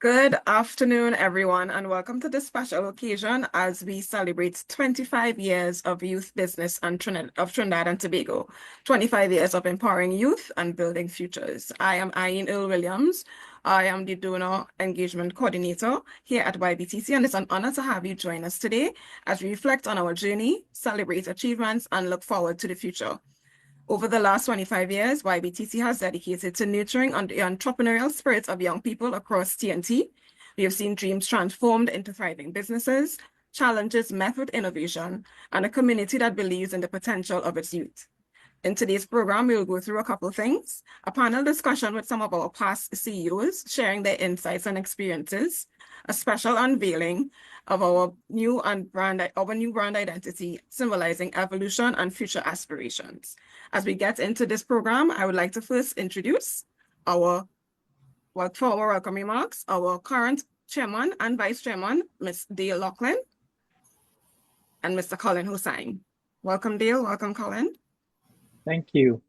Good afternoon, everyone, and welcome to this special occasion as we celebrate 25 years of youth business of Trinidad and Tobago, 25 years of empowering youth and building futures. I am Ayin Earl-Williams. I am the Donor Engagement Coordinator here at YBTT, and it's an honor to have you join us today as we reflect on our journey, celebrate achievements, and look forward to the future. Over the last 25 years, YBTT has dedicated to nurturing the entrepreneurial spirit of young people across TNT. We have seen dreams transformed into thriving businesses, challenges met with innovation, and a community that believes in the potential of its youth. In today's program, we will go through a couple of things: a panel discussion with some of our past CEOs, sharing their insights and experiences, a special unveiling of our new brand identity, symbolizing evolution and future aspirations. As we get into this program, I would like to first introduce for our welcome remarks, our current chairman and vice chairman, Ms. Dale Loughlin, and Mr. Colin Hossain. Welcome, Dale. Welcome, Colin. Thank you.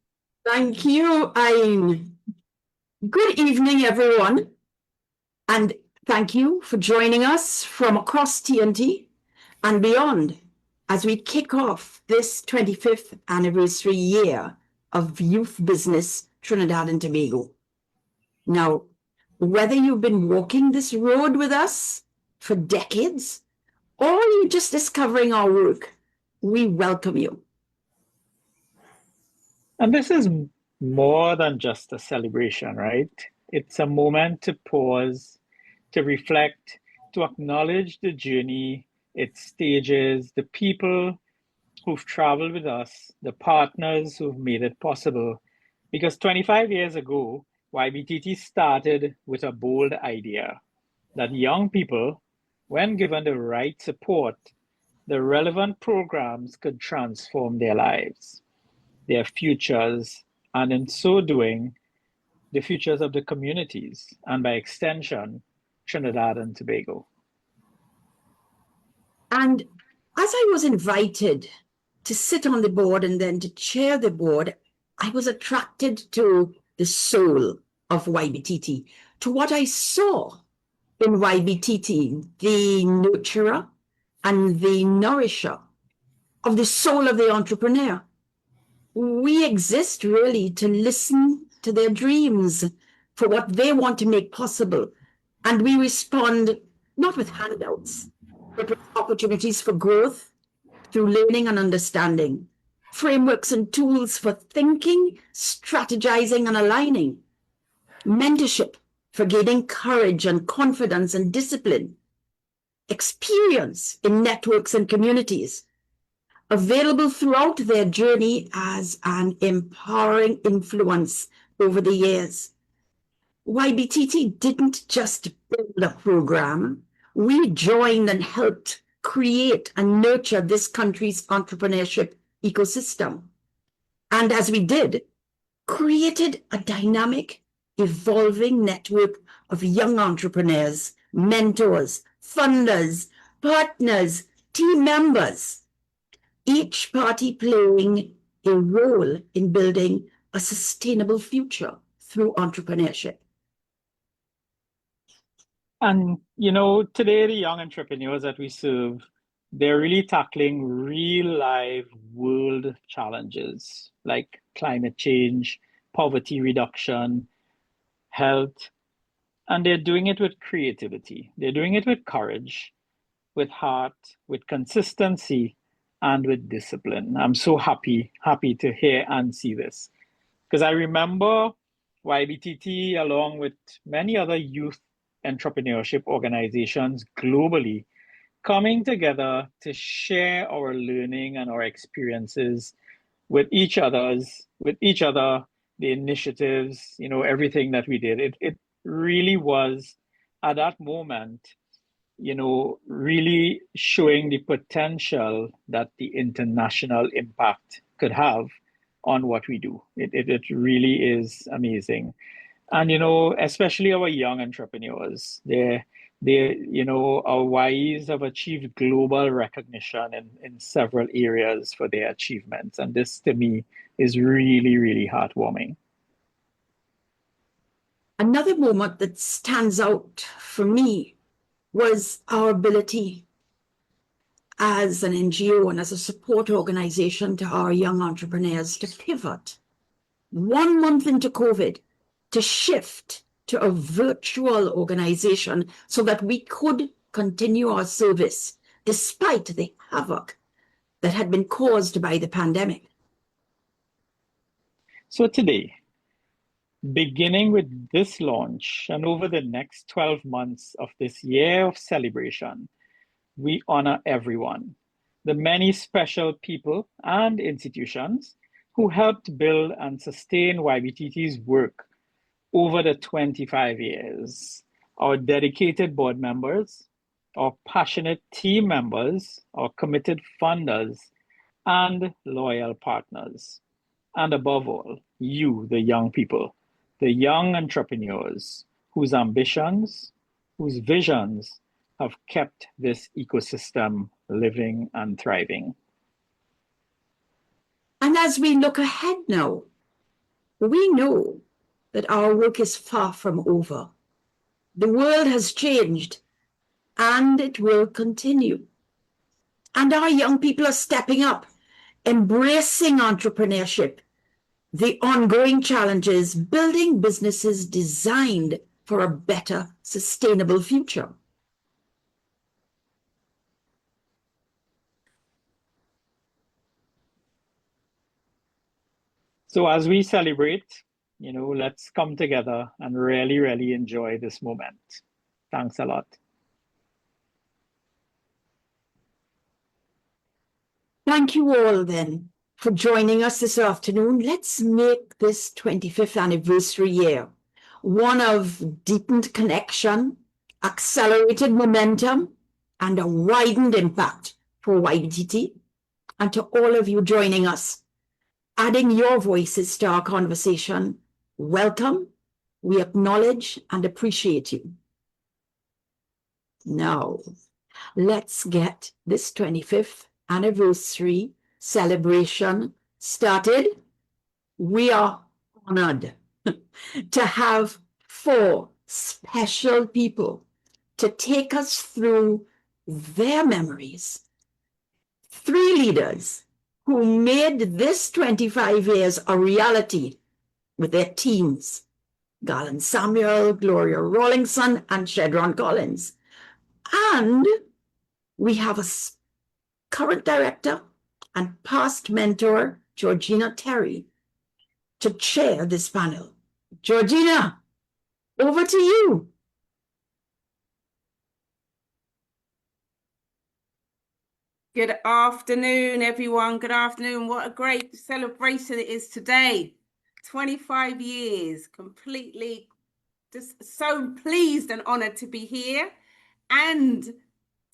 Thank you, Ayin. Good evening, everyone. And thank you for joining us from across TNT and beyond as we kick off this 25th anniversary year of Youth Business Trinidad and Tobago. Now, whether you've been walking this road with us for decades or you're just discovering our work, we welcome you. And this is more than just a celebration, right? It's a moment to pause, to reflect, to acknowledge the journey, its stages, the people who've traveled with us, the partners who've made it possible. Because 25 years ago, YBTT started with a bold idea that young people, when given the right support, the relevant programs could transform their lives, their futures, and in so doing, the futures of the communities, and by extension, Trinidad and Tobago. And as I was invited to sit on the board and then to chair the board, I was attracted to the soul of YBTT, to what I saw in YBTT, the nurturer and the nourisher of the soul of the entrepreneur. We exist really to listen to their dreams for what they want to make possible. And we respond not with handouts, but with opportunities for growth through learning and understanding, frameworks and tools for thinking, strategizing, and aligning, mentorship for gaining courage and confidence and discipline, experience in networks and communities, available throughout their journey as an empowering influence over the years. YBTT didn't just build a program. We joined and helped create and nurture this country's entrepreneurship ecosystem. And as we did, created a dynamic, evolving network of young entrepreneurs, mentors, funders, partners, team members, each party playing a role in building a sustainable future through entrepreneurship. And, today the young entrepreneurs that we serve, they're really tackling real live world challenges like climate change, poverty reduction, health, and they're doing it with creativity. They're doing it with courage, with heart, with consistency, and with discipline. I'm so happy to hear and see this. Because I remember YBTT, along with many other youth entrepreneurship organizations globally, coming together to share our learning and our experiences with each other, the initiatives, everything that we did. It really was, at that moment, really showing the potential that the international impact could have on what we do. It really is amazing. And, especially our young entrepreneurs, our YEs have achieved global recognition in several areas for their achievements. And this, to me, is really, really heartwarming. Another moment that stands out for me was our ability as an NGO and as a support organization to our young entrepreneurs to pivot 1 month into COVID, to shift to a virtual organization so that we could continue our service despite the havoc that had been caused by the pandemic. So today, beginning with this launch and over the next 12 months of this year of celebration, we honor everyone, the many special people and institutions who helped build and sustain YBTT's work over the 25 years, our dedicated board members, our passionate team members, our committed funders, and loyal partners. And above all, you, the young people, the young entrepreneurs whose ambitions, whose visions have kept this ecosystem living and thriving. And as we look ahead now, we know that our work is far from over. The world has changed, and it will continue. And our young people are stepping up, embracing entrepreneurship, the ongoing challenges, building businesses designed for a better, sustainable future. So as we celebrate, let's come together and really, really enjoy this moment. Thanks a lot. Thank you all then for joining us this afternoon. Let's make this 25th anniversary year one of deepened connection, accelerated momentum, and a widened impact for YBTT. And to all of you joining us, adding your voices to our conversation, welcome. We acknowledge and appreciate you. Now, let's get this 25th anniversary celebration started. We are honored to have 4 special people to take us through their memories. 3 leaders who made this 25 years a reality with their teams: Garland Samuel, Gloria Rolingson, and Shedron Collins. And we have a current director and past mentor, Georgina Terry, to chair this panel. Georgina, over to you. Good afternoon, everyone. Good afternoon. What a great celebration it is today. 25 years, completely just so pleased and honored to be here and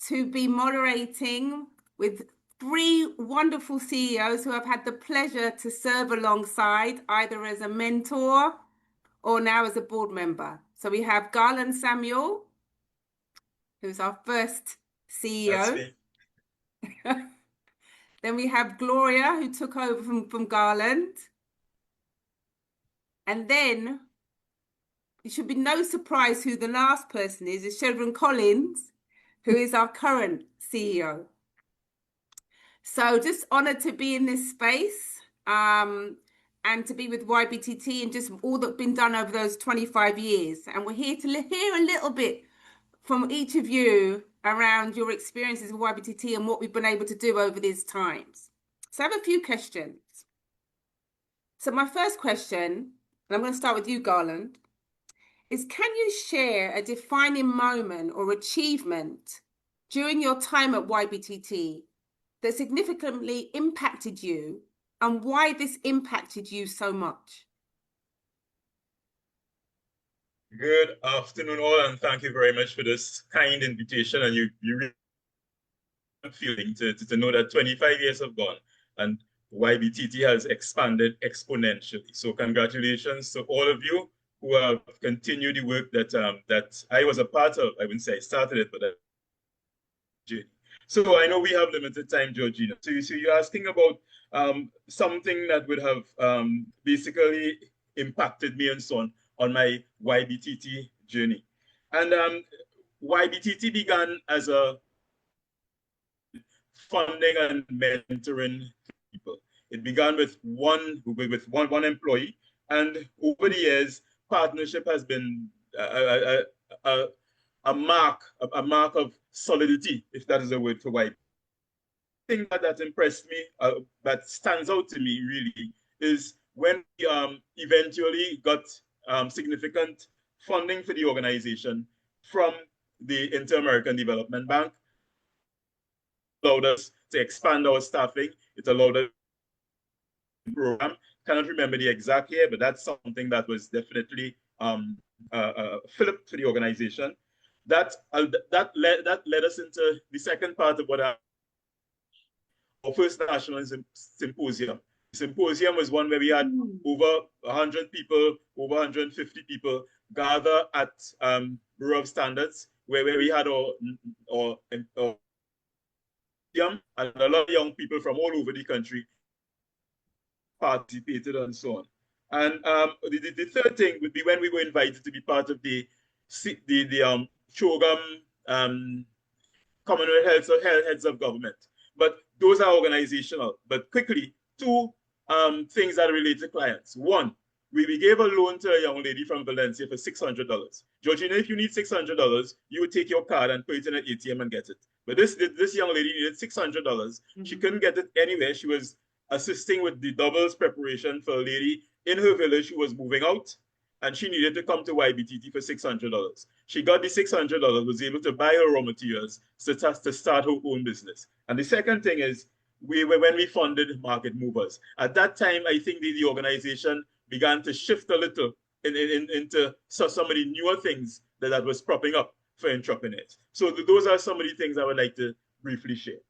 to be moderating with 3 wonderful CEOs who I've had the pleasure to serve alongside, either as a mentor or now as a board member. So we have Garland Samuel, who's our first CEO. That's me. Then we have Gloria, who took over from Garland. And then it should be no surprise who the last person is Shedron Collins, who is our current CEO. So just honored to be in this space and to be with YBTT and just all that's been done over those 25 years. And we're here to hear a little bit from each of you around your experiences with YBTT and what we've been able to do over these times. So I have a few questions. So my first question, and I'm going to start with you, Garland, is can you share a defining moment or achievement during your time at YBTT that significantly impacted you and why this impacted you so much? Good afternoon, all, and thank you very much for this kind invitation. And you really feeling to know that 25 years have gone and YBTT has expanded exponentially. So congratulations to all of you who have continued the work that I was a part of. I wouldn't say I started it, but so I know we have limited time, Georgina. So you're asking about something that would have basically impacted me and so on. on my YBTT journey. And YBTT began as a funding and mentoring people. It began with one employee, and over the years, partnership has been a mark of solidity, if that is a word for YBTT. The thing that impressed me, that stands out to me really, is when we eventually got significant funding for the organization from the Inter-American Development Bank. Allowed us to expand our staffing. It allowed us to program. Cannot remember the exact year, but that's something that was definitely fillip for the organization. That led us into the second part of what our first national symposium. The symposium was one where we had over 100 people, over 150 people gather at Bureau of Standards, where we had our and a lot of young people from all over the country participated and so on. And the third thing would be when we were invited to be part of the CHOGM Commonwealth Heads of Government. But those are organizational. But quickly, two things that relate to clients. One, we gave a loan to a young lady from Valencia for $600. Georgina, if you need $600, you would take your card and put it in an ATM and get it. But this young lady needed $600. Mm-hmm. She couldn't get it anywhere. She was assisting with the doubles preparation for a lady in her village who was moving out, and she needed to come to YBTT for $600. She got the $600, was able to buy her raw materials to start her own business. And the second thing is, when we funded Market Movers. At that time, I think the organization began to shift a little into some of the newer things that was propping up for entrepreneurs. So those are some of the things I would like to briefly share.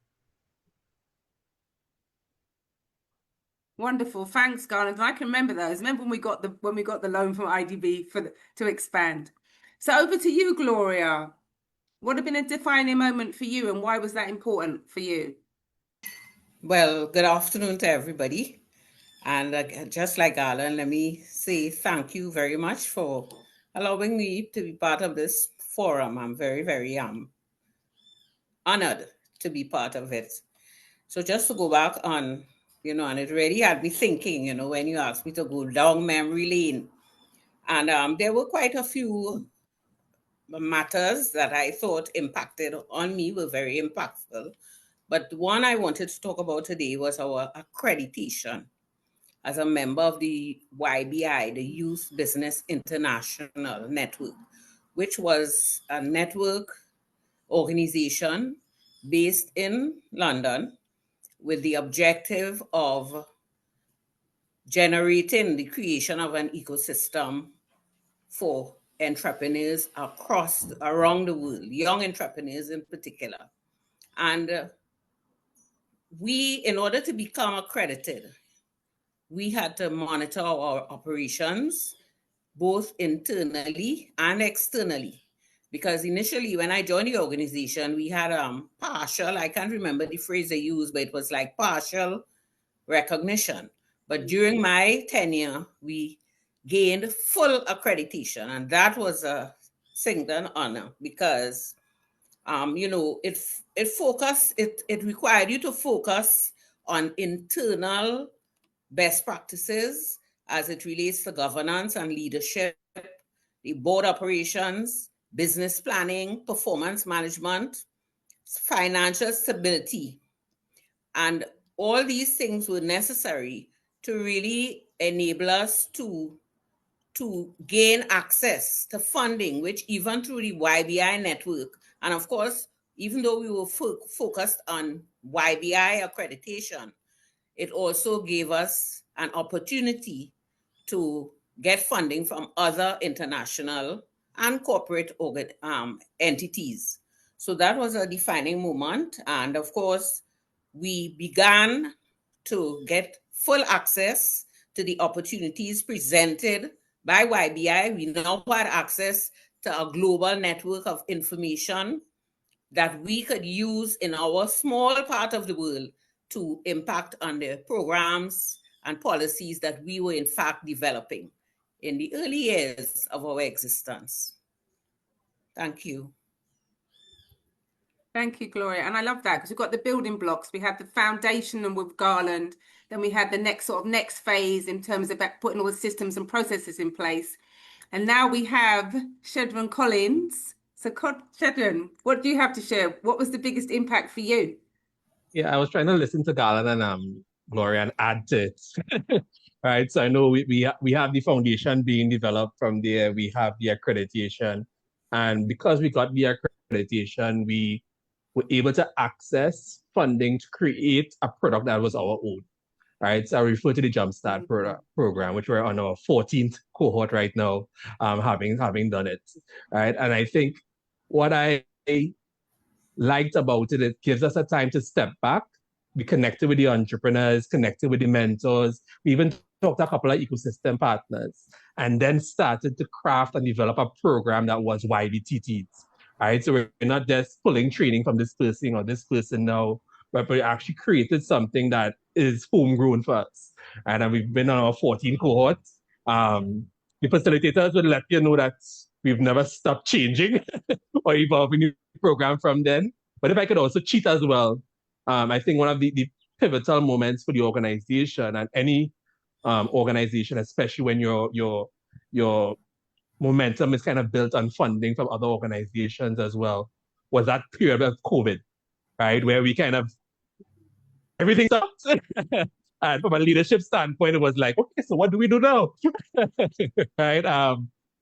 Wonderful, thanks, Garland. I can remember those. Remember when we got the loan from IDB to expand. So over to you, Gloria. What have been a defining moment for you, and why was that important for you? Well, good afternoon to everybody. And just like Garland, let me say thank you very much for allowing me to be part of this forum. I'm very, very honored to be part of it. So just to go back on, and it really had me thinking, when you asked me to go down memory lane. And there were quite a few matters that I thought impacted on me, were very impactful. But the one I wanted to talk about today was our accreditation as a member of the YBI, the Youth Business International Network, which was a network organization based in London with the objective of generating the creation of an ecosystem for entrepreneurs around the world, young entrepreneurs in particular. And in order to become accredited, we had to monitor our operations, both internally and externally. Because initially, when I joined the organization, we had partial, I can't remember the phrase they used, but it was like partial recognition. But during my tenure, we gained full accreditation. And that was a singular honor because, it required you to focus on internal best practices as it relates to governance and leadership, the board operations, business planning, performance management, financial stability. And all these things were necessary to really enable us to gain access to funding, which even through the YBI network, and of course, even though we were focused on YBI accreditation, it also gave us an opportunity to get funding from other international and corporate entities. So that was a defining moment. And of course, we began to get full access to the opportunities presented by YBI. We now had access to a global network of information that we could use in our small part of the world to impact on the programs and policies that we were in fact developing in the early years of our existence. Thank you. Thank you, Gloria. And I love that because we've got the building blocks. We had the foundation and with Garland, then we had the next phase in terms of putting all the systems and processes in place. And now we have Shedron Collins. So Shedron, what do you have to share? What was the biggest impact for you? Yeah, I was trying to listen to Garland and Gloria and add to it. Right. So I know we have the foundation being developed from there. We have the accreditation. And because we got the accreditation, we were able to access funding to create a product that was our own. Right. So I refer to the JumpSTART program, which we're on our 14th cohort right now, having done it. Right. And I think what I liked about it, it gives us a time to step back, be connected with the entrepreneurs, connected with the mentors. We even talked to a couple of ecosystem partners, and then started to craft and develop a program that was YBTT. Right? So we're not just pulling training from this person or this person now, but we actually created something that is homegrown for us. And we've been on our 14 cohorts. The facilitators will let you know that we've never stopped changing or evolving the program from then. But if I could also cheat as well, I think one of the pivotal moments for the organization and any organization, especially when your momentum is kind of built on funding from other organizations as well, was that period of COVID, right? Where we kind of, everything stopped. And from a leadership standpoint, it was like, okay, so what do we do now? Right?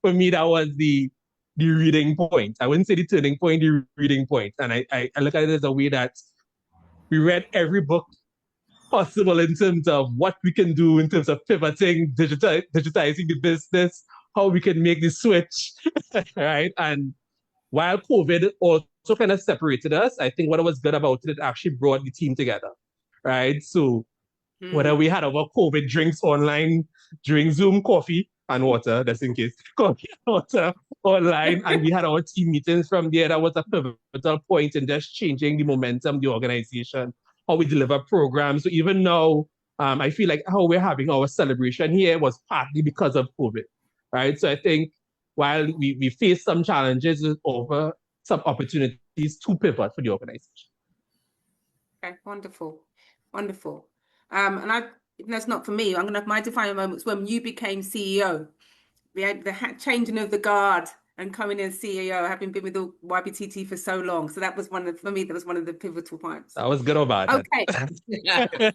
For me, that was the reading point. I wouldn't say the turning point, the reading point. And I look at it as a way that we read every book possible in terms of what we can do in terms of pivoting, digitizing the business, how we can make the switch, right? And while COVID also kind of separated us, I think what was good about it, it actually brought the team together, right? So whether we had our COVID drinks online, during Zoom, coffee and water, just in case, coffee and water online, and we had our team meetings from there, that was a pivotal point in just changing the momentum of the organization, how we deliver programs. So even now, I feel like how we're having our celebration here was partly because of COVID, right? So I think while we face some challenges, over some opportunities to pivot for the organization. Okay, wonderful, wonderful. And that's not for me. I'm gonna have my defining moments when you became CEO. The changing of the guard and coming in CEO, having been with the YBTT for so long. So that was for me, that was one of the pivotal points. That was good or bad? Okay,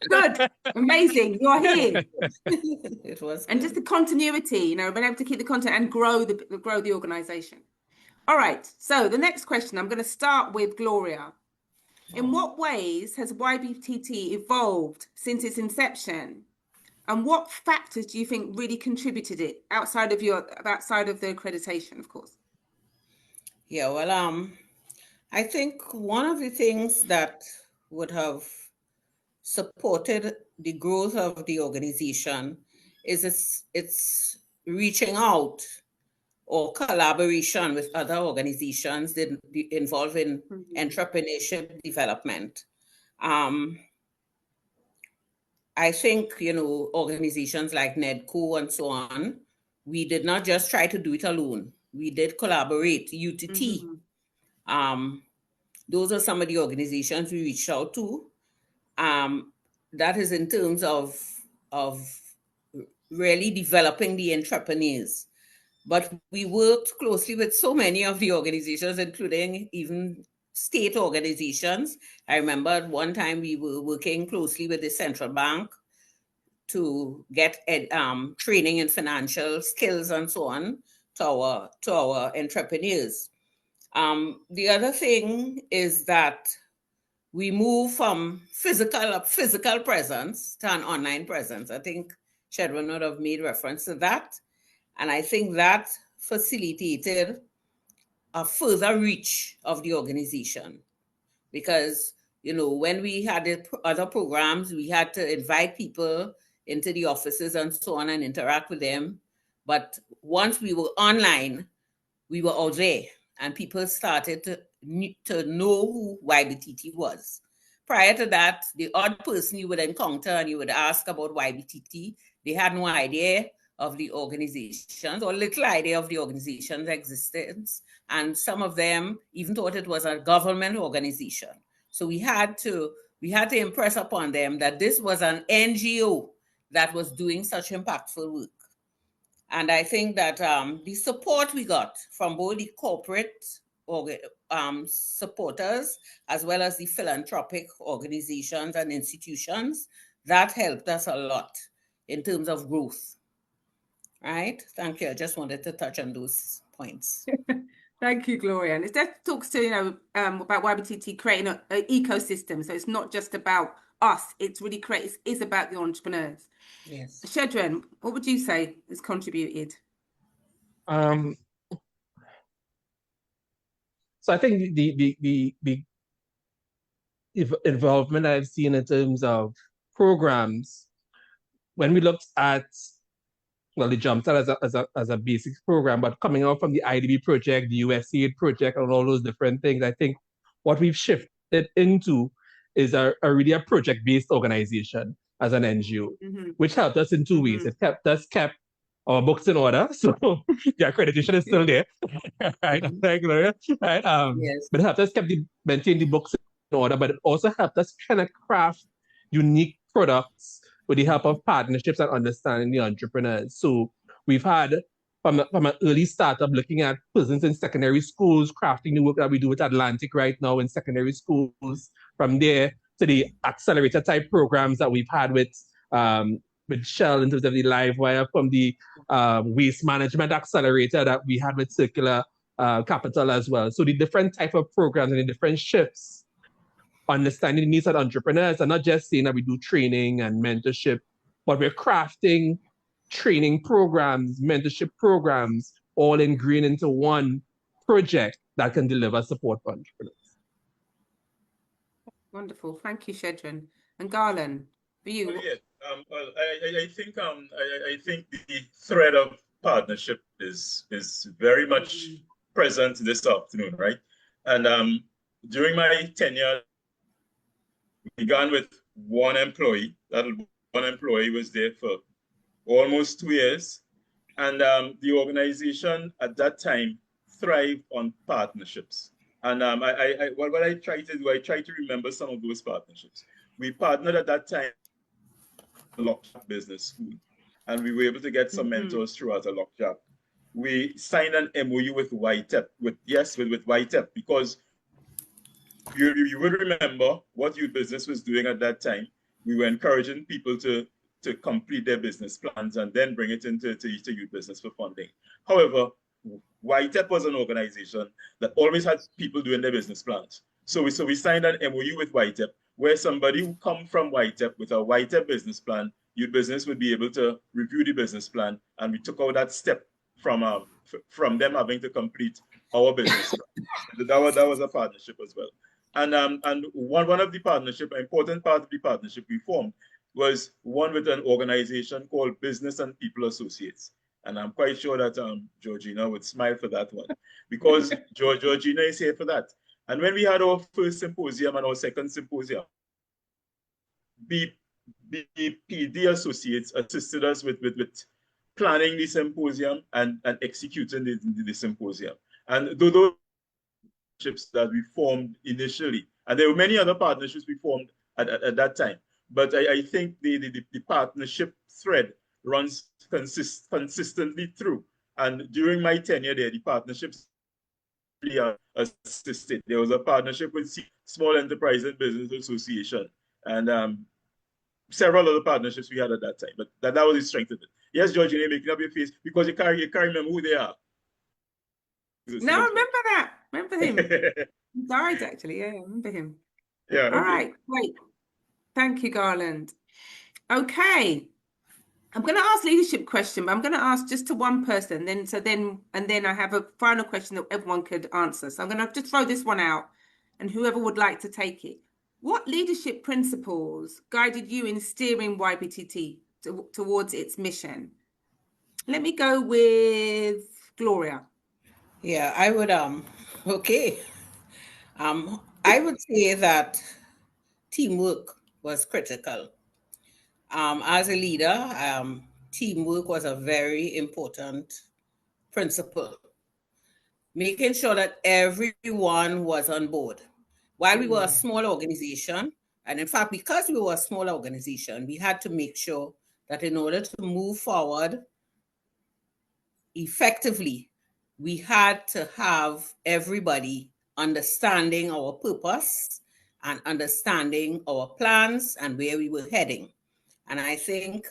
good, amazing. You're here. It was and good. just the continuity, being able to keep the content and grow the organization. All right. So the next question, I'm going to start with Gloria. In what ways has YBTT evolved since its inception? And what factors do you think really contributed it outside of the accreditation, of course? Yeah, well, I think one of the things that would have supported the growth of the organization is its reaching out or collaboration with other organizations that involved in entrepreneurship development. I think, organizations like NEDCO and so on, we did not just try to do it alone. We did collaborate, UTT. Those are some of the organizations we reached out to. That is in terms of really developing the entrepreneurs. But we worked closely with so many of the organizations, including even state organizations. I remember at one time we were working closely with the central bank to get training in financial skills and so on to our entrepreneurs. The other thing is that we move from physical presence to an online presence. I think Shedron would have made reference to that. And I think that facilitated a further reach of the organization. Because, when we had the other programs, we had to invite people into the offices and so on and interact with them. But once we were online, we were out there and people started to know who YBTT was. Prior to that, the odd person you would encounter and you would ask about YBTT, they had no idea of the organizations, or little idea of the organization's existence. And some of them even thought it was a government organization. So we had to impress upon them that this was an NGO that was doing such impactful work. And I think that the support we got from both the corporate supporters as well as the philanthropic organizations and institutions, that helped us a lot in terms of growth. Right? Thank you. I just wanted to touch on those points. Thank you, Gloria. And that talks to, about YBTT creating an ecosystem. So it's not just about us. It's really it's about the entrepreneurs. Yes. Shedron, what would you say has contributed? So I think the involvement I've seen in terms of programs, when we looked at, well, the JumpStart as a basic program, but coming out from the IDB project, the USAID project, and all those different things, I think what we've shifted into is really a project-based organization as an NGO, which helped us in two ways. It kept our books in order, so the accreditation is still there, right? Gloria, right? Yes. But it helped us maintain the books in order, but it also helped us kind of craft unique products with the help of partnerships and understanding the entrepreneurs. So we've had, from an early startup, looking at persons in secondary schools, crafting the work that we do with Atlantic right now in secondary schools. From there to the accelerator type programs that we've had with Shell in terms of the live wire, from the waste management accelerator that we had with Circular Capital as well. So the different type of programs and the different shifts, understanding the needs of entrepreneurs, and not just saying that we do training and mentorship, but we're crafting training programs, mentorship programs, all ingrained into one project that can deliver support for entrepreneurs. Wonderful. Thank you, Shedron. And Garland, for you. Well, yeah. Well, I think I think the thread of partnership is very much present this afternoon, right? And during my tenure, we began with one employee. That one employee was there for almost 2 years, and the organization at that time thrived on partnerships. And what I try to do, I try to remember some of those partnerships. We partnered at that time with Lockjack Business School, and we were able to get some mentors throughout a Lockjack. We signed an MOU with YTEP, with YTEP, because you would remember what youth business was doing at that time. We were encouraging people to complete their business plans and then bring it into youth business for funding. However, YTEP was an organization that always had people doing their business plans. So we signed an MOU with YTEP, where somebody who come from YTEP with a YTEP business plan, youth business would be able to review the business plan, and we took out that step from them having to complete our business plan. That was a partnership as well. And one of the partnership, an important part of the partnership we formed, was one with an organization called Business and People Associates. And I'm quite sure that Georgina would smile for that one, because Georgina is here for that. And when we had our first symposium and our second symposium, BPD Associates assisted us with planning the symposium and executing the symposium. And those partnerships that we formed initially, and there were many other partnerships we formed at that time, but I think the partnership thread runs consistently through. And during my tenure there, the partnerships really assisted. There was a partnership with Small Enterprise and Business Association, and several other partnerships we had at that time. But that was the strength of it. Yes, Georgina, making up your face because you can't remember who they are. No, I remember that. Remember him. He died, actually. Yeah, I remember him. Yeah. All right, great. Thank you, Garland. Okay. I'm going to ask leadership question, but I'm going to ask just to one person. And then I have a final question that everyone could answer. So I'm going to just throw this one out, and whoever would like to take it. What leadership principles guided you in steering YBTT towards its mission? Let me go with Gloria. Yeah, I would okay. I would say that teamwork was critical. As a leader, teamwork was a very important principle. Making sure that everyone was on board. While we were a small organization, and in fact, because we were a small organization, we had to make sure that in order to move forward effectively, we had to have everybody understanding our purpose and understanding our plans and where we were heading. And I think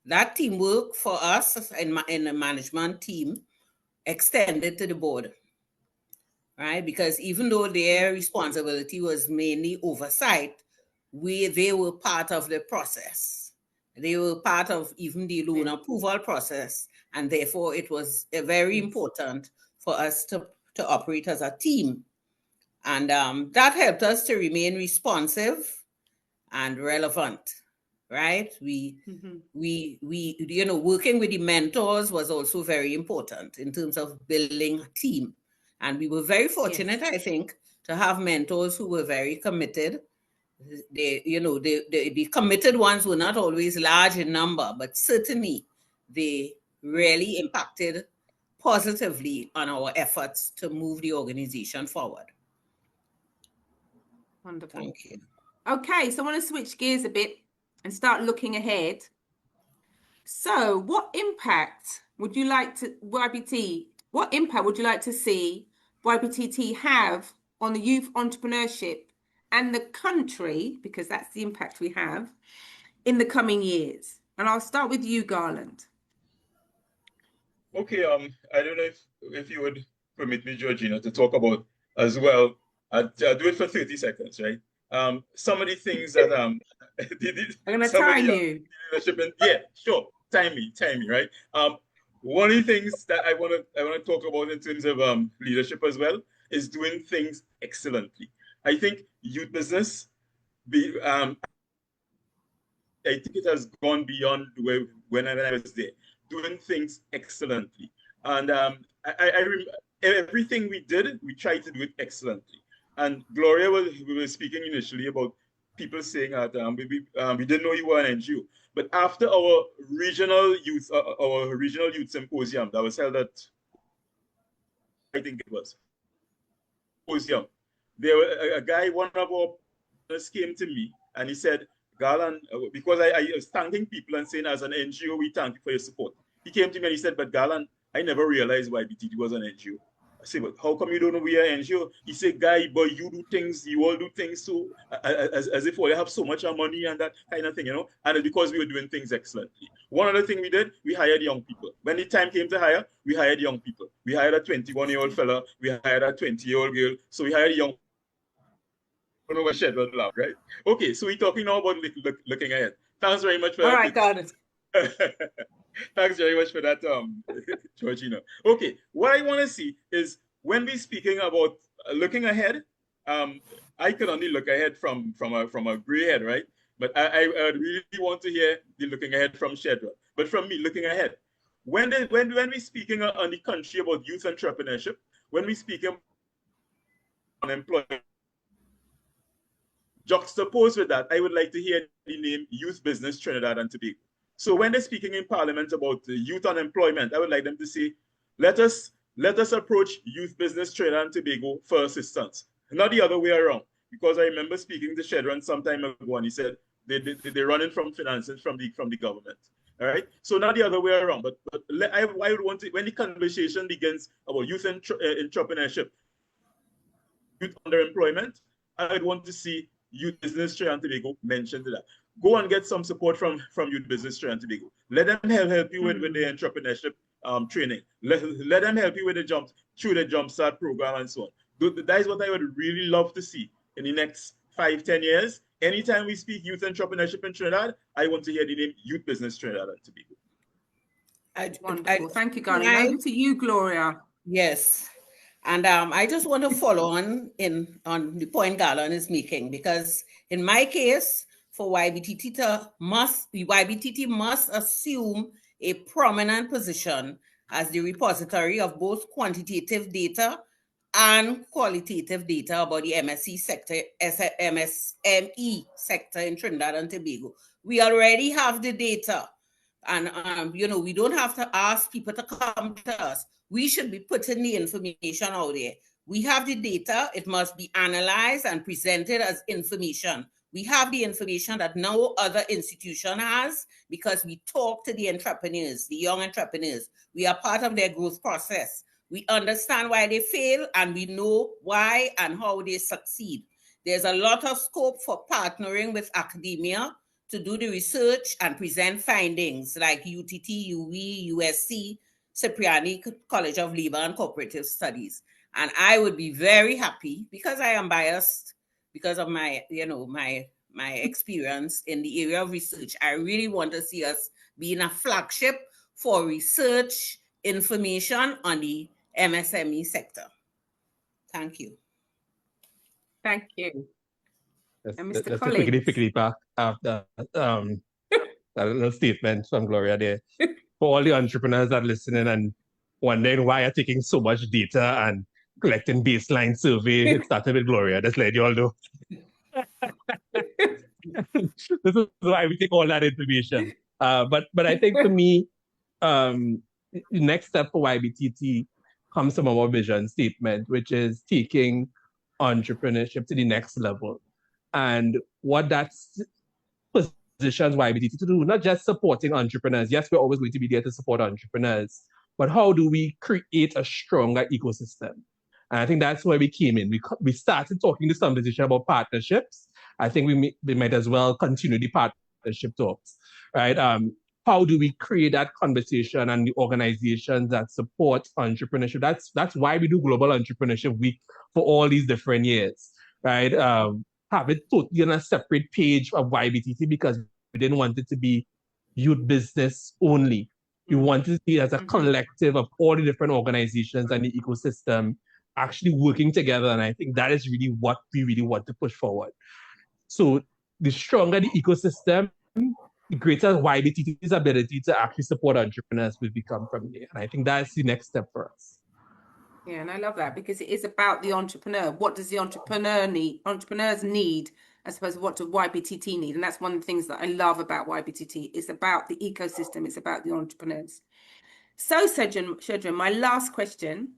that teamwork for us in the management team extended to the board, right? Because even though their responsibility was mainly oversight, they were part of the process. They were part of even the loan approval process. And therefore, it was very important for us to operate as a team. And that helped us to remain responsive and relevant, right? We, working with the mentors was also very important in terms of building a team. And we were very fortunate, I think, to have mentors who were very committed. The committed ones were not always large in number, but certainly they really impacted positively on our efforts to move the organization forward. Wonderful. Thank you. Okay, so I want to switch gears a bit and start looking ahead. So what impact would you like to, what impact would you like to see YBTT have on the youth entrepreneurship and the country, because that's the impact we have, in the coming years? And I'll start with you, Garland. Okay, I don't know if you would permit me, Georgina, to talk about as well. I'll do it for 30 seconds, right? Some of the things that I'm gonna time you. Yeah, sure. Time me, right? One of the things that I want to talk about in terms of leadership as well is doing things excellently. I think youth business, I think it has gone beyond when I was there, doing things excellently. And everything we did, we tried to do it excellently. And Gloria we were speaking initially about people saying that we didn't know you were an NGO. But after our regional youth symposium that was held at, I think it was, symposium, there were a guy, one of our partners came to me and he said, Garland, because I was thanking people and saying, as an NGO, we thank you for your support. He came to me and he said, but Garland, I never realized YBTT was an NGO. I said, but how come you don't know we are an NGO? He said, guy, but you do things, you all do things so as if you have so much money and that kind of thing, you know? And it's because we were doing things excellently. One other thing we did, we hired young people. When the time came to hire, we hired young people. We hired a 21-year-old fella, we hired a 20-year-old girl. So we hired young people. I don't know what Shedron laugh, right? Okay, so we're talking now about looking ahead. Thanks very much for that. All right, got it. Thanks very much for that, Georgina. Okay, what I want to see is when we're speaking about looking ahead, I can only look ahead from a gray head, right? But I really want to hear the looking ahead from Shedron. But from me, looking ahead, when we're speaking on the country about youth entrepreneurship, when we're speaking on employment, juxtaposed with that, I would like to hear the name Youth Business Trinidad and Tobago. So when they're speaking in Parliament about youth unemployment, I would like them to say, let us approach Youth Business Trinidad and Tobago for assistance, not the other way around. Because I remember speaking to Shedron some time ago, and he said they're running from finances from the government. All right, so not the other way around. But I would want to, when the conversation begins about youth entrepreneurship, youth underemployment, I would want to see Youth Business Trinidad and Tobago mentioned that. Go and get some support from Youth Business Trinidad and Tobago. Let them help you with the entrepreneurship training. Let them help you with the JumpSTART program and so on. That is what I would really love to see in the next 5-10 years. Anytime we speak youth entrepreneurship in Trinidad, I want to hear the name Youth Business Trinidad and Tobago. Wonderful. Thank you, Garland. Over to you, Gloria. Yes. And I just want to follow on the point Garland is making, because in my case, for YBTT must assume a prominent position as the repository of both quantitative data and qualitative data about the MSME sector in Trinidad and Tobago. We already have the data, And, you know, we don't have to ask people to come to us. We should be putting the information out there. We have the data. It must be analyzed and presented as information. We have the information that no other institution has because we talk to the entrepreneurs, the young entrepreneurs. We are part of their growth process. We understand why they fail and we know why and how they succeed. There's a lot of scope for partnering with academia to do the research and present findings like UTT, UWI, USC, Cipriani College of Labor and Cooperative Studies. And I would be very happy, because I am biased because of my, you know, my experience in the area of research. I really want to see us being a flagship for research information on the MSME sector. Thank you. Thank you. And Mr. Just Collins. to quickly back after that little statement from Gloria there. For all the entrepreneurs that are listening and wondering why you're taking so much data and collecting baseline survey, it started with Gloria. Just let you all know. This is why we take all that information. But I think for me, the next step for YBTT comes from our vision statement, which is taking entrepreneurship to the next level. And what that positions YBTT to do, not just supporting entrepreneurs. Yes, we're always going to be there to support entrepreneurs, but how do we create a stronger ecosystem? And I think that's where we came in. We started talking this conversation about partnerships. I think we might as well continue the partnership talks, right? How do we create that conversation and the organizations that support entrepreneurship? That's why we do Global Entrepreneurship Week for all these different years, right? Have it totally on a separate page of YBTT because we didn't want it to be youth business only. We wanted to see it as a collective of all the different organizations and the ecosystem actually working together. And I think that is really what we really want to push forward. So the stronger the ecosystem, the greater YBTT's ability to actually support entrepreneurs will become from there. And I think that's the next step for us. Yeah, and I love that because it is about the entrepreneur. What does the entrepreneur need? Entrepreneurs need, I suppose, what do YBTT need? And that's one of the things that I love about YBTT. It's about the ecosystem. It's about the entrepreneurs. So, Shedron, my last question.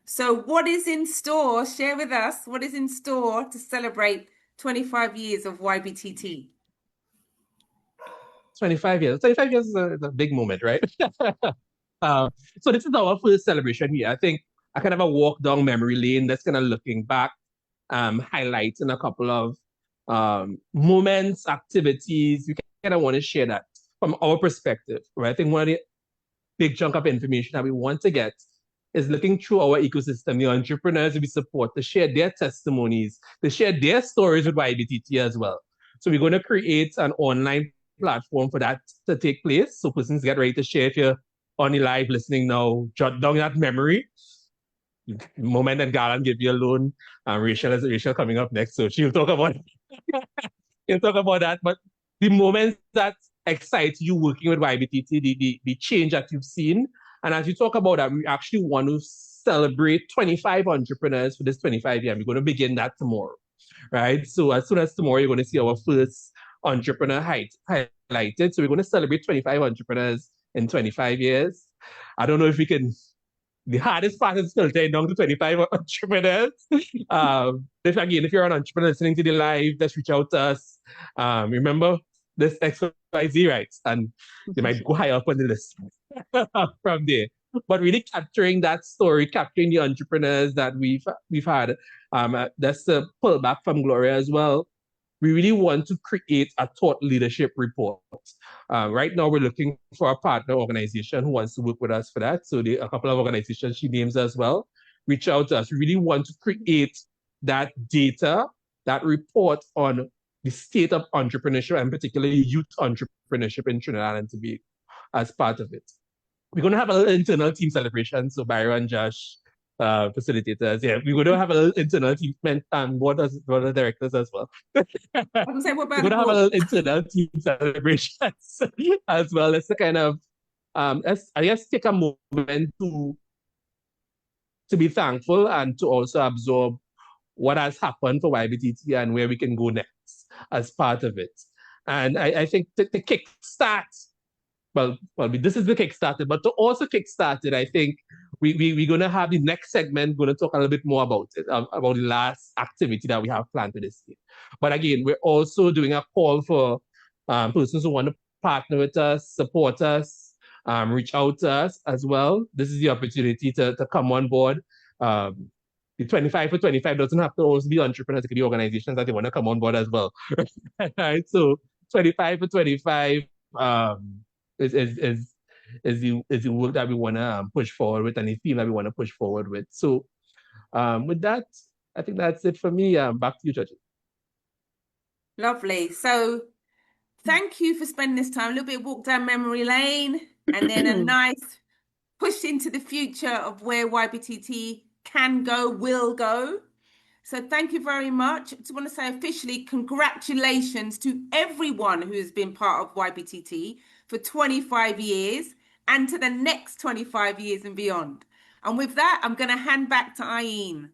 So what is in store? Share with us what is in store to celebrate 25 years of YBTT. 25 years. 25 years is a big moment, right? So this is our first celebration here. I think I kind of a walk down memory lane that's kind of looking back, highlighting a couple of moments, activities. We kind of want to share that from our perspective, right? I think one of the big chunk of information that we want to get is looking through our ecosystem, the entrepreneurs we support, to share their testimonies, to share their stories with YBTT as well. So we're going to create an online platform for that to take place. So persons get ready to share. If you're on the live listening now, jot down that memory. The moment that Garland give you a loan, Rachel coming up next, so she'll talk about that. But the moments that excite you working with YBTT, the change that you've seen, and as you talk about that, we actually want to celebrate 25 entrepreneurs for this 25 year. We're going to begin that tomorrow, right? So as soon as tomorrow, you're going to see our first entrepreneur highlighted. So we're going to celebrate 25 entrepreneurs in 25 years. I don't know if we can. The hardest part is filtering down to 25 entrepreneurs. If you're an entrepreneur listening to the live, just reach out to us. Remember this XYZ rights, and they might go higher up on the list from there. But really capturing that story, capturing the entrepreneurs that we've had. That's the pull back from Gloria as well. We really want to create a thought leadership report. Right now, we're looking for a partner organization who wants to work with us for that. So a couple of organizations she names as well, reach out to us. We really want to create that data, that report on the state of entrepreneurship and particularly youth entrepreneurship in Trinidad and Tobago as part of it. We're going to have a little internal team celebration. So Byron and Josh, facilitators. Yeah, we're going to have a little internal team and board of directors as well. We're going to have a little internal team celebrations as well. It's a kind of, I guess, take a moment to be thankful and to also absorb what has happened for YBTT and where we can go next as part of it. And I think to kickstart this is the Kickstarter, but to also kickstart it, I think we're going to have the next segment, going to talk a little bit more about it, about the last activity that we have planned for this year. But again, we're also doing a call for persons who want to partner with us, support us, reach out to us as well. This is the opportunity to come on board. The 25 for 25 doesn't have to always be entrepreneurs, it could be organizations that they want to come on board as well. Right? So 25 for 25 is the work that we want to push forward with, and the theme that we want to push forward with. So with that, I think that's it for me. Back to you, Georgina. Lovely. So thank you for spending this time, a little bit walk down memory lane, and then a nice push into the future of where YBTT can go, will go. So thank you very much. I just want to say officially congratulations to everyone who has been part of YBTT for 25 years and to the next 25 years and beyond. And with that, I'm going to hand back to Eileen.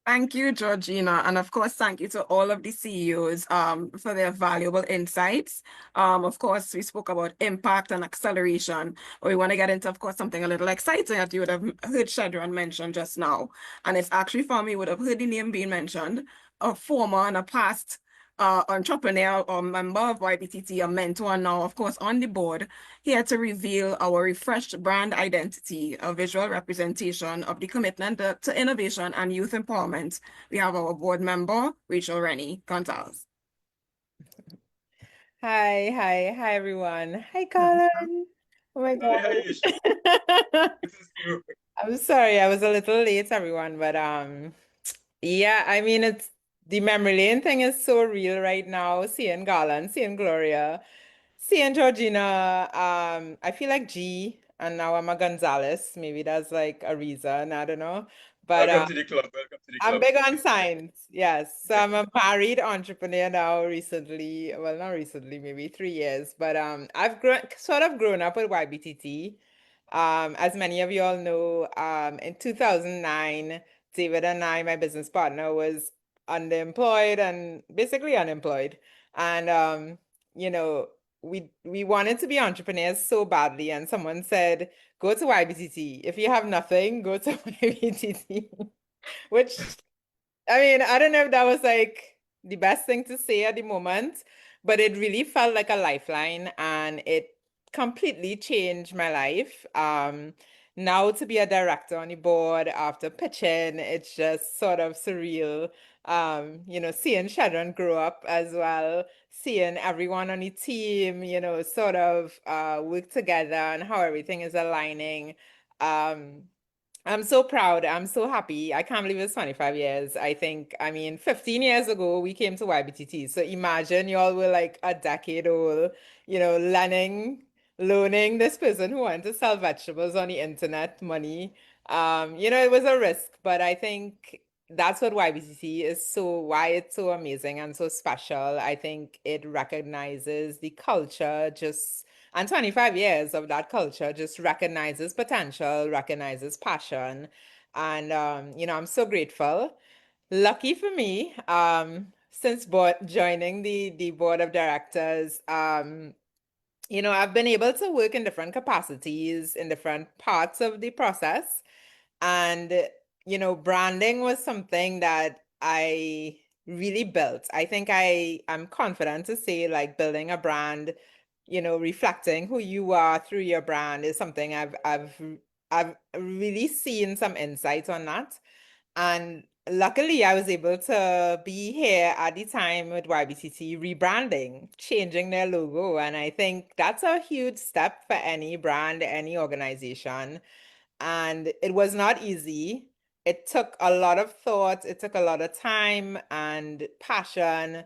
Thank you, Georgina. And of course, thank you to all of the CEOs for their valuable insights. Of course, we spoke about impact and acceleration. We want to get into, of course, something a little exciting that you would have heard Shedron mention just now. And it's actually for me, would have heard the name being mentioned, a former and a past entrepreneur or member of YBTT, a mentor, and now, of course, on the board, here to reveal our refreshed brand identity, a visual representation of the commitment to innovation and youth empowerment. We have our board member, Rachel Rennie Gonzalez. Hi, everyone. Hi, Colin. Oh my God. This is you. I'm sorry, I was a little late, everyone, but yeah, I mean, it's the memory lane thing is so real right now. Seeing Garland, seeing Gloria, seeing Georgina. I feel like G, and now I'm a Gonzalez. Maybe that's like a reason. I don't know. But Welcome to the club. Welcome to the club. I'm big on science. Yes. So I'm a married entrepreneur now recently. Well, not recently, maybe 3 years. But I've sort of grown up with YBTT. As many of you all know, in 2009, David and I, my business partner, was underemployed and basically unemployed. And you know, we wanted to be entrepreneurs so badly, and someone said, go to YBTT. If you have nothing, go to YBTT. Which, I mean, I don't know if that was like the best thing to say at the moment, but it really felt like a lifeline, and it completely changed my life. Now to be a director on the board after pitching, it's just sort of surreal. You know, seeing Shedron grow up as well, seeing everyone on the team, you know, sort of work together and how everything is aligning. I'm so proud. I'm so happy. I can't believe it's 25 years. I mean, 15 years ago, we came to YBTT. So imagine y'all were like a decade old, you know, learning this person who wanted to sell vegetables on the internet, money. You know, it was a risk, but I think that's what YBTT is why it's so amazing and so special. I think it recognizes the culture and 25 years of that culture just recognizes potential, recognizes passion. And, you know, I'm so grateful. Lucky for me, since joining the board of directors, you know, I've been able to work in different capacities in different parts of the process. And, you know, branding was something that I really built. I think I'm confident to say like building a brand, you know, reflecting who you are through your brand is something I've really seen some insights on that. And luckily, I was able to be here at the time with YBTT rebranding, changing their logo. And I think that's a huge step for any brand, any organization. And it was not easy. It took a lot of thought, it took a lot of time and passion.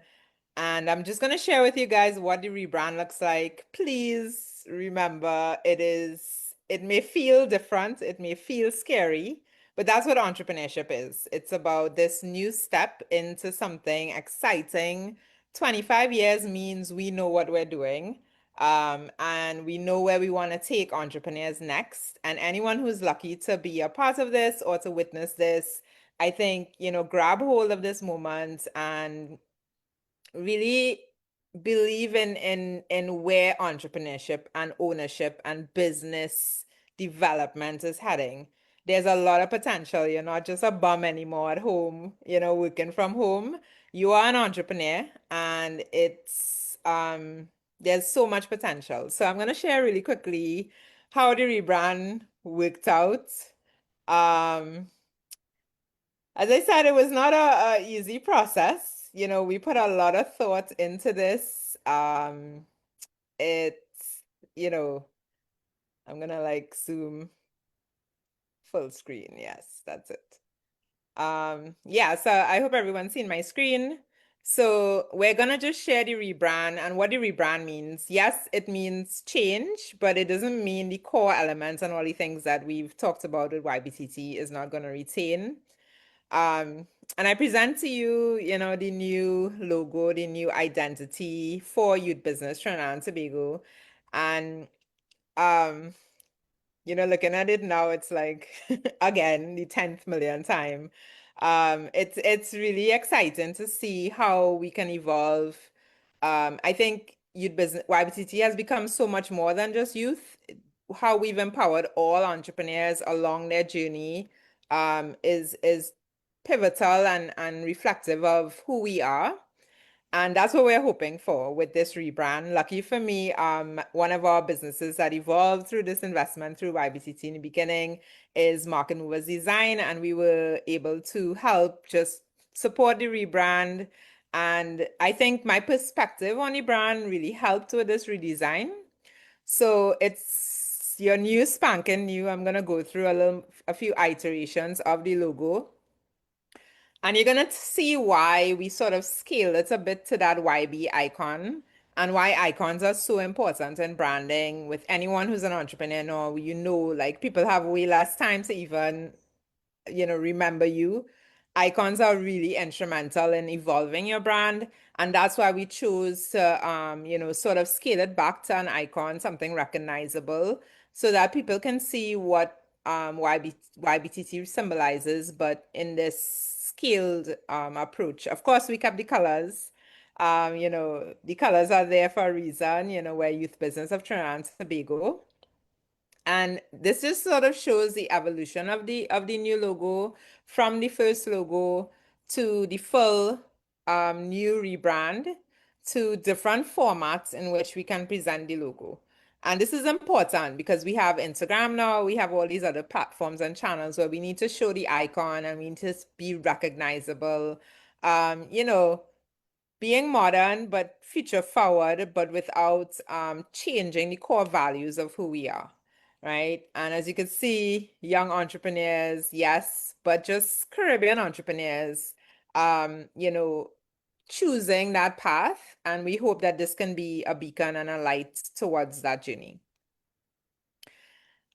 And I'm just going to share with you guys what the rebrand looks like. Please remember, it may feel different, it may feel scary, but that's what entrepreneurship is. It's about this new step into something exciting. 25 years means we know what we're doing. And we know where we want to take entrepreneurs next. And anyone who's lucky to be a part of this or to witness this, I think, you know, grab hold of this moment and really believe in where entrepreneurship and ownership and business development is heading. There's a lot of potential. You're not just a bum anymore at home, working from home. You are an entrepreneur, and there's so much potential. So I'm gonna share really quickly how the rebrand worked out. As I said, it was not a easy process. We put a lot of thought into this. It's, I'm gonna like zoom full screen. Yes, that's it. Yeah, so I hope everyone's seen my screen. So we're gonna just share the rebrand and what the rebrand means. Yes, it means change, but it doesn't mean the core elements and all the things that we've talked about with YBTT is not gonna retain. And I present to you, the new logo, the new identity for youth business Trinidad and Tobago. And looking at it now, it's like again, the 10th million time. It's really exciting to see how we can evolve. I think youth business YBTT has become so much more than just youth. How we've empowered all entrepreneurs along their journey is pivotal and reflective of who we are. And that's what we're hoping for with this rebrand. Lucky for me, one of our businesses that evolved through this investment through YBTT in the beginning is Market Movers Design, and we were able to help just support the rebrand. And I think my perspective on the brand really helped with this redesign. So it's your new spanking new. I'm gonna go through a few iterations of the logo. And you're going to see why we sort of scale it a bit to that YB icon and why icons are so important in branding with anyone who's an entrepreneur now. Like people have way less time to even, remember you. Icons are really instrumental in evolving your brand. And that's why we chose to, sort of scale it back to an icon, something recognizable, so that people can see what YBTT symbolizes, but in this scaled approach. Of course, we kept the colors. The colors are there for a reason. We're youth business of Trinidad and Tobago. And this just sort of shows the evolution of the new logo from the first logo to the full new rebrand to different formats in which we can present the logo. And this is important because we have Instagram now, we have all these other platforms and channels where we need to show the icon and we need to be recognizable. Being modern but future forward, but without changing the core values of who we are, right? And as you can see, young entrepreneurs, yes, but just Caribbean entrepreneurs, choosing that path. And we hope that this can be a beacon and a light towards that journey.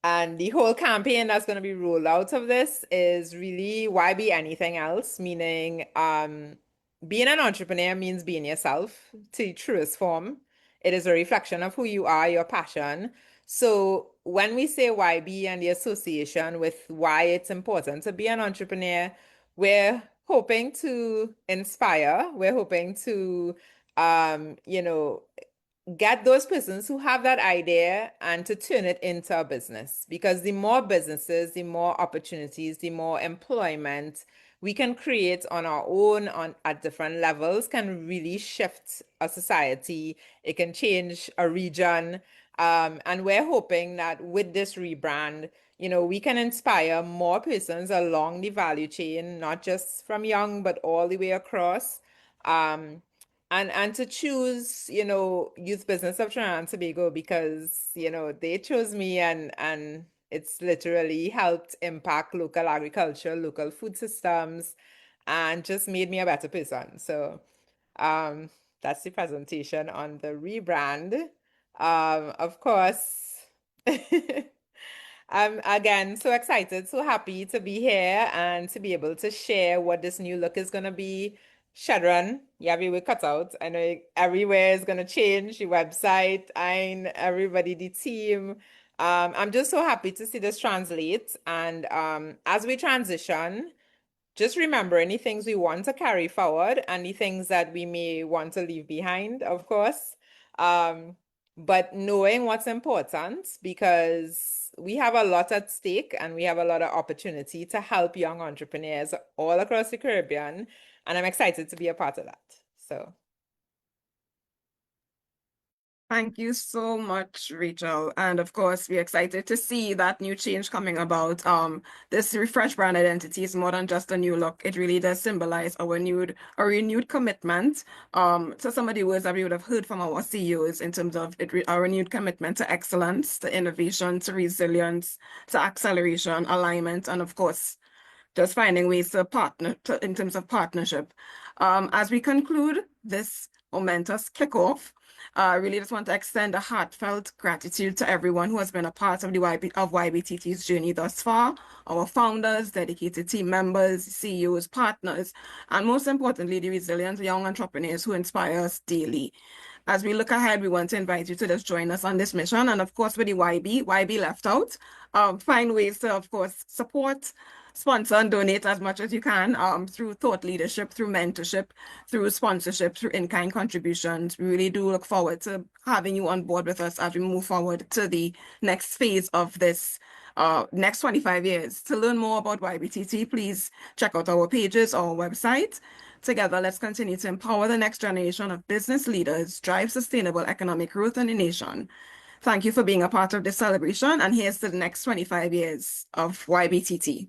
And the whole campaign that's going to be rolled out of this is really why be anything else? Meaning, being an entrepreneur means being yourself to the truest form. It is a reflection of who you are, your passion. So when we say YB and the association with why it's important to be an entrepreneur, we're hoping to inspire. We're hoping to, get those persons who have that idea and to turn it into a business. Because the more businesses, the more opportunities, the more employment we can create on our own at different levels can really shift a society. It can change a region. And we're hoping that with this rebrand, we can inspire more persons along the value chain, not just from young, but all the way across. And to choose, youth business of Trinidad and Tobago because, they chose me and it's literally helped impact local agriculture, local food systems, and just made me a better person. So that's the presentation on the rebrand. Of course, I'm again so excited, so happy to be here and to be able to share what this new look is going to be. Shedron, you have your work cut out. I know everywhere is going to change, your website, and everybody, the team. I'm just so happy to see this translate. And as we transition, just remember any things we want to carry forward and the things that we may want to leave behind, of course. But knowing what's important, because we have a lot at stake and we have a lot of opportunity to help young entrepreneurs all across the Caribbean. And I'm excited to be a part of that. So. Thank you so much, Rachel. And of course, we're excited to see that new change coming about. This refreshed brand identity is more than just a new look. It really does symbolize a renewed commitment to some of the words that we would have heard from our CEOs in terms of a renewed commitment to excellence, to innovation, to resilience, to acceleration, alignment, and of course, just finding ways to partner in terms of partnership. As we conclude this momentous kickoff, I really just want to extend a heartfelt gratitude to everyone who has been a part of YBTT's journey thus far, our founders, dedicated team members, CEOs, partners, and most importantly, the resilient young entrepreneurs who inspire us daily. As we look ahead, we want to invite you to just join us on this mission. And of course, with the YB left out, find ways to, of course, support, sponsor, and donate as much as you can through thought leadership, through mentorship, through sponsorship, through in-kind contributions. We really do look forward to having you on board with us as we move forward to the next phase of this next 25 years. To learn more about YBTT, please check out our pages, our website. Together, let's continue to empower the next generation of business leaders, drive sustainable economic growth in the nation. Thank you for being a part of this celebration, and here's to the next 25 years of YBTT.